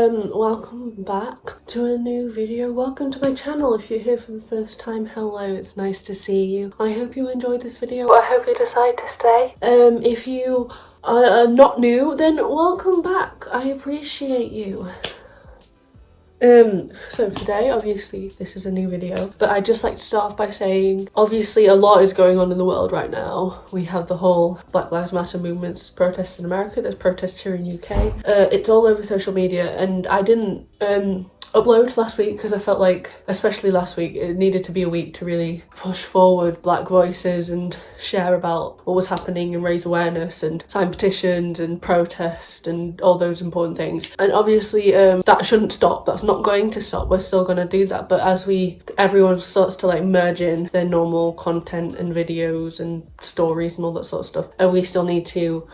welcome back to a new video. Welcome to my channel. If you're here for the first time, hello, it's nice to see you. I hope you enjoyed this video. I hope you decide to stay. If you are not new, then welcome back. I appreciate you. So today, obviously, this is a new video, but I'd just like to start off by saying, obviously, a lot is going on in the world right now. We have the whole Black Lives Matter movements, protests in America, there's protests here in UK. It's all over social media, and I didn't upload last week because I felt like, especially last week, it needed to be a week to really push forward black voices and share about what was happening and raise awareness and sign petitions and protest and all those important things. And obviously that shouldn't stop. That's not going to stop. We're still going to do that. But as everyone starts to like merge in their normal content and videos and stories and all that sort of stuff, and we still need to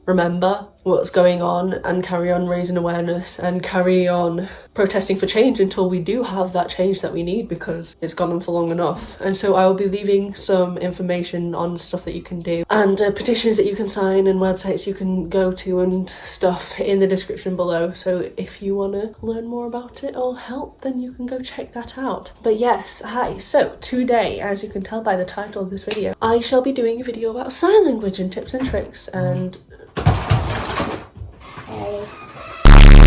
remember what's going on and carry on raising awareness and carry on protesting for change until we do have that change that we need, because it's gone on for long enough. And so I will be leaving some information on stuff that you can do and petitions that you can sign and websites you can go to and stuff in the description below. So if you want to learn more about it or help, then you can go check that out. But yes, hi. So today, as you can tell by the title of this video, I shall be doing a video about sign language and tips and tricks and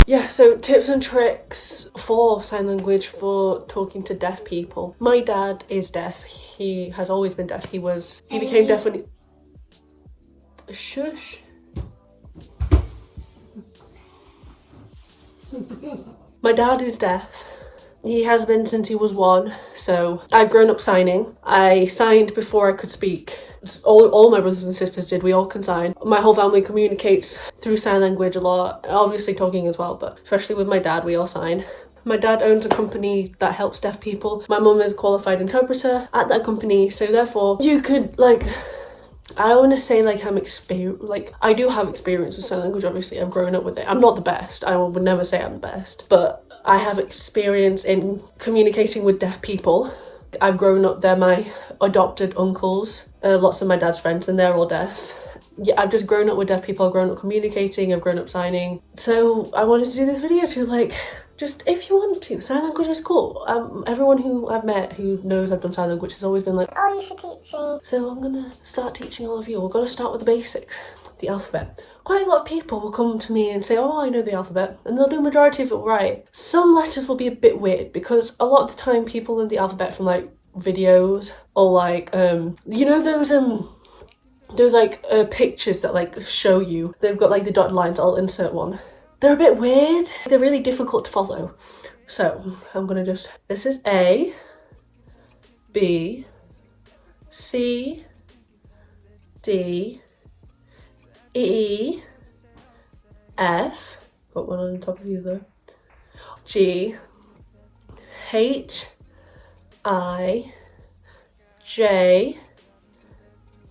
yeah, so tips and tricks for sign language for talking to deaf people. My dad is deaf. He has always been deaf. He became deaf when he... Shush. My dad is deaf. He has been since he was 1, so I've grown up signing. I signed before I could speak. All my brothers and sisters did. We all can sign. My whole family communicates through sign language a lot, obviously talking as well, but especially with my dad, we all sign. My dad owns a company that helps deaf people. My mum is a qualified interpreter at that company, so therefore you could I want to say I do have experience with sign language. Obviously I've grown up with it. I'm not the best. I would never say I'm the best, but I have experience in communicating with deaf people. I've grown up, they're my adopted uncles, lots of my dad's friends, and they're all deaf. Yeah, I've just grown up with deaf people. I've grown up communicating, I've grown up signing. So I wanted to do this video to just if you want to, sign language is cool. Everyone who I've met who knows I've done sign language has always been like, oh, you should teach me. So I'm gonna start teaching all of you. We're gonna start with the basics, the alphabet. Quite a lot of people will come to me and say, oh, I know the alphabet, and they'll do a majority of it right. Some letters will be a bit weird because a lot of the time people learn the alphabet from videos or you know those pictures that show you. They've got the dotted lines. I'll insert one. They're a bit weird. They're really difficult to follow. So I'm gonna this is A, B, C, D, E, F, got one on top of the other, G, H, I, J,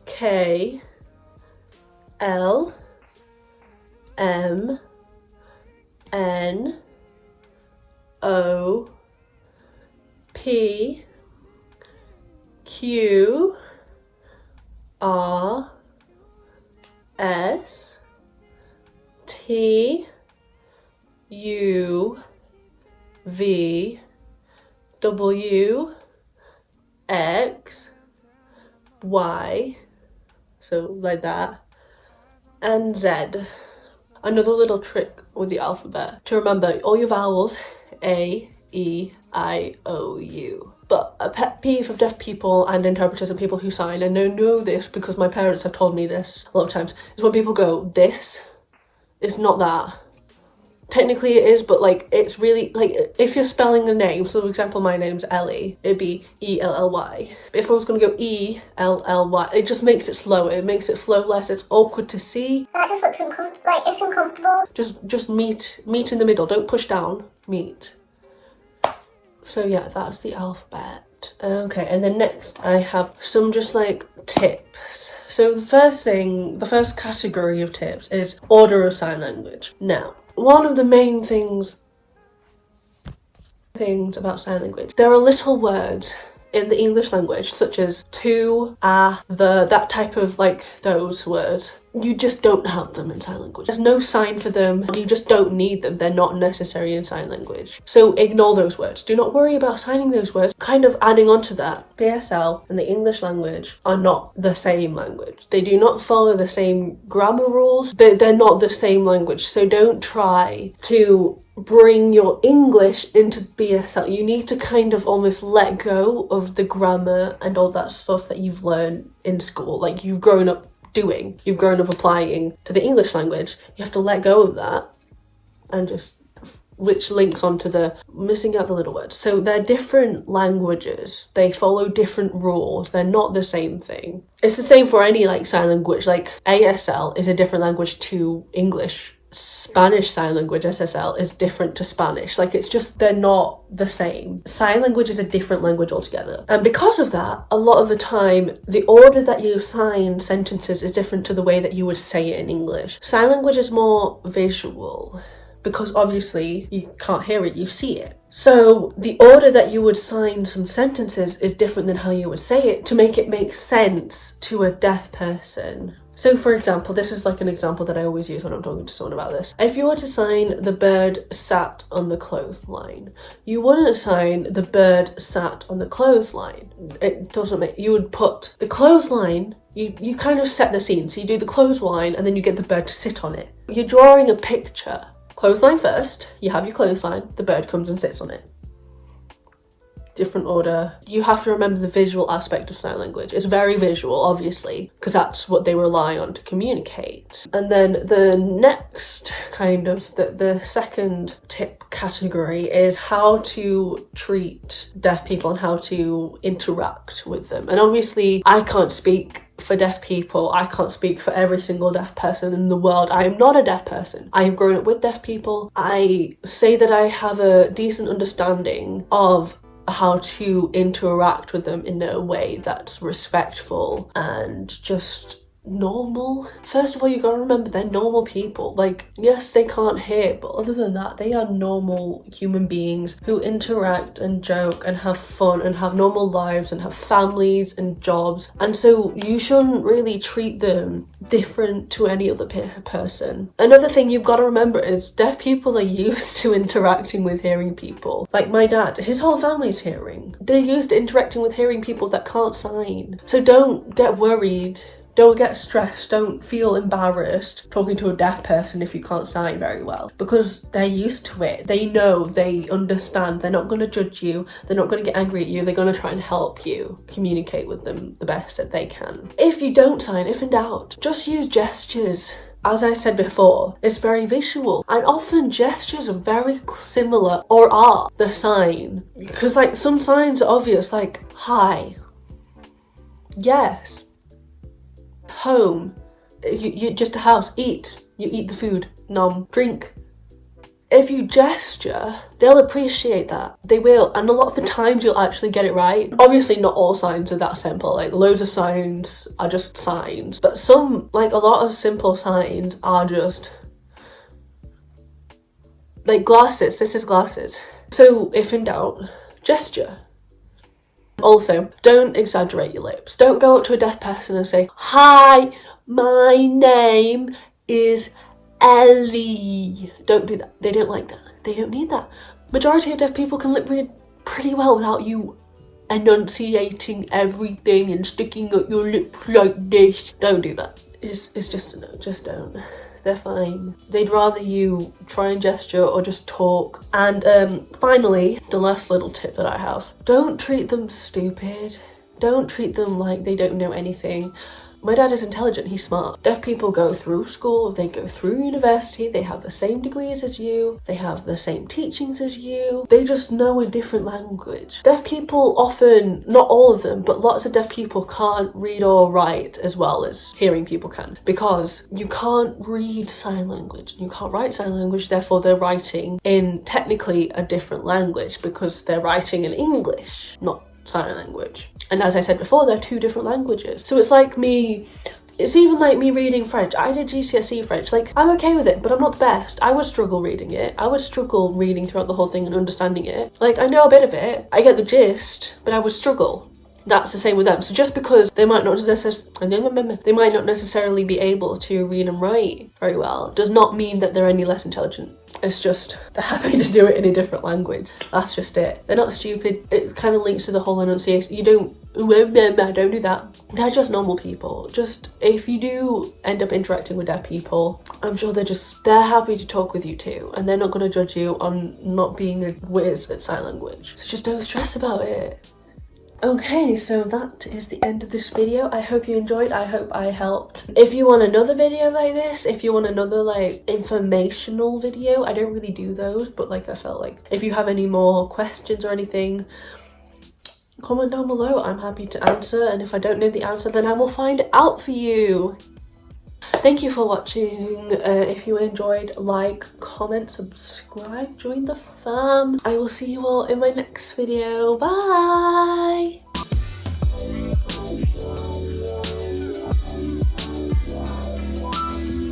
K, L, M, N, O, P, Q, R, S, T, U, V, W, X, Y, so like that, and Z. Another little trick with the alphabet, to remember all your vowels, A, E, I, O, U. But a pet peeve of deaf people and interpreters and people who sign, and I know this because my parents have told me this a lot of times, is when people go, this, it's not that. Technically it is, but it's really, if you're spelling a name, so for example my name's Ellie, it'd be E-L-L-Y. But if I was going to go E-L-L-Y, it just makes it slower, it makes it flow less, it's awkward to see. That just looks it's uncomfortable. Just meet in the middle, don't push down, meet. So yeah, that's the alphabet. Okay, and then next I have some just tips. So the first category of tips is order of sign language. Now, one of the main things about sign language, there are little words in the English language such as to, the, that type of those words you just don't have them in sign language. There's no sign for them and you just don't need them. They're not necessary in sign language. So ignore those words. Do not worry about signing those words. Kind of adding on to that, BSL and the English language are not the same language. They do not follow the same grammar rules. They're not the same language. So don't try to bring your English into BSL. You need to kind of almost let go of the grammar and all that stuff that you've learned in school. Like you've grown up applying to the English language. You have to let go of that and just, which links onto the missing out the little words. So they're different languages. They follow different rules. They're not the same thing. It's the same for any like sign language. Like ASL is a different language to English. Spanish sign language, SSL, is different to Spanish. Like it's just, they're not the same. Sign language is a different language altogether. And because of that, a lot of the time, the order that you sign sentences is different to the way that you would say it in English. Sign language is more visual because obviously you can't hear it, you see it. So the order that you would sign some sentences is different than how you would say it to make it make sense to a deaf person. So for example, this is like an example that I always use when I'm talking to someone about this. If you were to sign the bird sat on the clothesline, you wouldn't sign the bird sat on the clothesline. It doesn't make, you would put the clothesline, you kind of set the scene. So you do the clothesline and then you get the bird to sit on it. You're drawing a picture. Clothesline first, you have your clothesline, the bird comes and sits on it. Different order. You have to remember the visual aspect of sign language. It's very visual, obviously, because that's what they rely on to communicate. And then the next kind of, the second tip category is how to treat deaf people and how to interact with them. And obviously, I can't speak for deaf people. I can't speak for every single deaf person in the world. I am not a deaf person. I have grown up with deaf people. I say that I have a decent understanding of how to interact with them in a way that's respectful and just normal. First of all, you gotta remember they're normal people. Like, yes, they can't hear, but other than that, they are normal human beings who interact and joke and have fun and have normal lives and have families and jobs. And so you shouldn't really treat them different to any other person. Another thing you've got to remember is deaf people are used to interacting with hearing people. Like my dad, his whole family's hearing. They're used to interacting with hearing people that can't sign. So don't get worried. Don't get stressed, don't feel embarrassed talking to a deaf person if you can't sign very well, because they're used to it. They know, they understand, they're not going to judge you, they're not going to get angry at you, they're going to try and help you communicate with them the best that they can. If you don't sign, if in doubt, just use gestures. As I said before, it's very visual, and often gestures are very similar or are the sign, because like some signs are obvious, like hi, yes, home, you just a house, eat, you eat the food, nom, drink. If you gesture, they'll appreciate that. They will, and a lot of the times you'll actually get it right. Obviously not all signs are that simple, like loads of signs are just signs, but some, like a lot of simple signs are just like glasses. This is glasses. So if in doubt, gesture. Also, don't exaggerate your lips. Don't go up to a deaf person and say, hi, my name is Ellie. Don't do that. They don't like that. They don't need that. Majority of deaf people can lip read pretty well without you enunciating everything and sticking up your lips like this. Don't do that. It's just a no. Just don't. They're fine. They'd rather you try and gesture or just talk. And finally, the last little tip that I have. Don't treat them stupid. Don't treat them like they don't know anything. My dad is intelligent, he's smart. Deaf people go through school, they go through university, they have the same degrees as you, they have the same teachings as you, they just know a different language. Deaf people often, not all of them, but lots of deaf people can't read or write as well as hearing people can, because you can't read sign language, you can't write sign language, therefore they're writing in technically a different language because they're writing in English, not sign language. And as I said before, they're two different languages. So it's like me, it's even like me reading French. I did GCSE French. Like, I'm okay with it, but I'm not the best. I would struggle reading it. I would struggle reading throughout the whole thing and understanding it. Like, I know a bit of it. I get the gist, but I would struggle. that's the same with them. So just because they might not necessarily be able to read and write very well does not mean that they're any less intelligent. It's just they're happy to do it in a different language. That's just it. They're not stupid. It kind of links to the whole enunciation. You don't do that. They're just normal people. Just if you do end up interacting with deaf people, I'm sure they're happy to talk with you too, and they're not going to judge you on not being a whiz at sign language. So just don't stress about it. Okay, so that is the end of this video. I hope you enjoyed. I hope I helped. If you want another video like this, if you want another like informational video, I don't really do those, but like I felt like if you have any more questions or anything, comment down below. I'm happy to answer, and if I don't know the answer, then I will find it out for you. Thank you for watching. If you enjoyed, like, comment, subscribe, join the fam. I will see you all in my next video. Bye!